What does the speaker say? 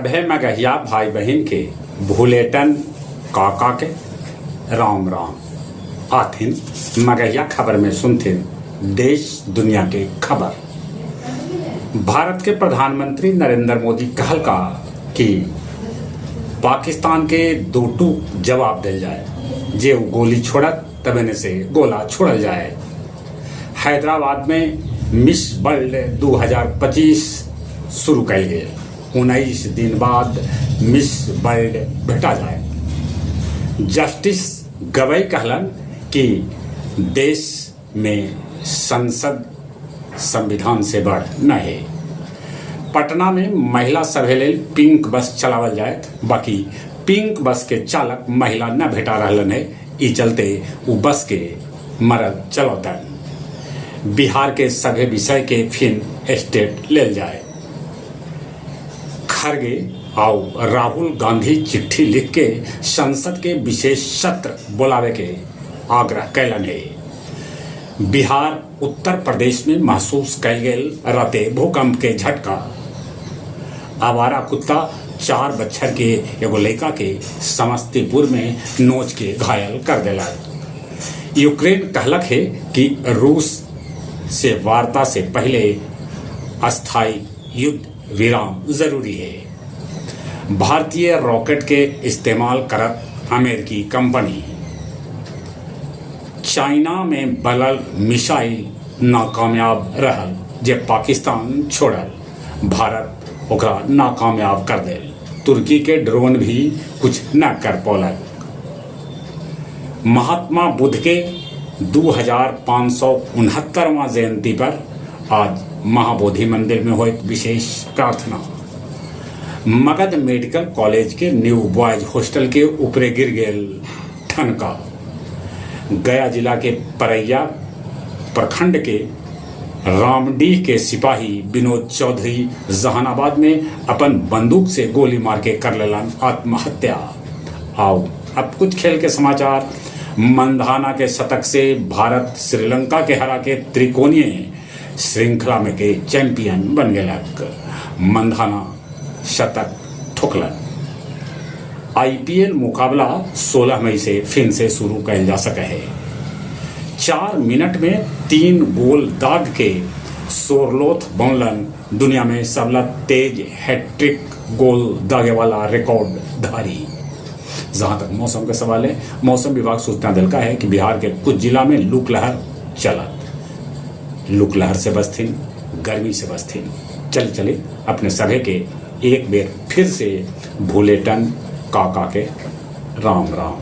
सभे मगहिया भाई बहन के भूलेटन काका के राम राम आथिन मगहिया खबर में सुनथिन देश दुनिया के खबर। भारत के प्रधानमंत्री नरेंद्र मोदी कहल का कि पाकिस्तान के दो टूक जवाब दिल जाए, जे वो गोली छोड़त तबने से गोला छोड़ल जाए। हैदराबाद में मिस वर्ल्ड 2025 शुरू कल गए। 19 दिन बाद मिस वर्ल्ड भेटा जाए। जस्टिस गवई कहलन कि देश में संसद संविधान से बढ़ न है। पटना में महिला सभे लेल पिंक बस चलावल जाए, बाकी पिंक बस के चालक महिला न भेटा रहलन है। ई चलते वो बस के मरद चलौतन। बिहार के सभे विषय के फिन स्टेट लेल जाए। खरगे और राहुल गांधी चिट्ठी लिख के संसद के विशेष सत्र बुलावे के आग्रह कैलन है। बिहार उत्तर प्रदेश में महसूस कैल गेल राते भूकंप के झटका। आवारा कुत्ता 4 बच्चर के एगो लड़का के समस्तीपुर में नोच के घायल कर देला। यूक्रेन कहलक है कि रूस से वार्ता से पहले अस्थायी युद्ध विराम जरूरी है। भारतीय रॉकेट के इस्तेमाल करत अमेरिकी कंपनी। चाइना में बनल मिसाइल नाकामयाब रहल, जे पाकिस्तान छोड़ल। भारत ओकरा नाकामयाब कर देल। तुर्की के ड्रोन भी कुछ न कर पौलक। महात्मा बुद्ध के 2569वां जयंती पर आज महाबोधि मंदिर में हुई विशेष प्रार्थना। मगध मेडिकल कॉलेज के न्यू बॉयज हॉस्टल के ऊपरे गिर गेल ठनका। गया जिला के परैया प्रखंड के रामडीह के सिपाही विनोद चौधरी जहानाबाद में अपन बंदूक से गोली मार के कर लेलन आत्महत्या। आओ अब कुछ खेल के समाचार। मंधाना के शतक से भारत श्रीलंका के हरा के त्रिकोणीय श्रृंखला में के चैंपियन बन गया। मंधाना शतक ठोकलन। आईपीएल मुकाबला 16 मई से फिर से शुरू किया जा सके है। 4 मिनट में 3 गोल दाग के सोरलोथ बनलन दुनिया में सबला तेज हैट्रिक गोल दागे वाला रिकॉर्ड धारी। जहां तक मौसम का सवाल है, मौसम विभाग सूचना दिलका है कि बिहार के कुछ जिला में लूक लहर चलत। लूक लहर से बचथिन, गर्मी से बचथिन। चले अपने सभे के एक बेर फिर से भूलेटन काका के राम राम।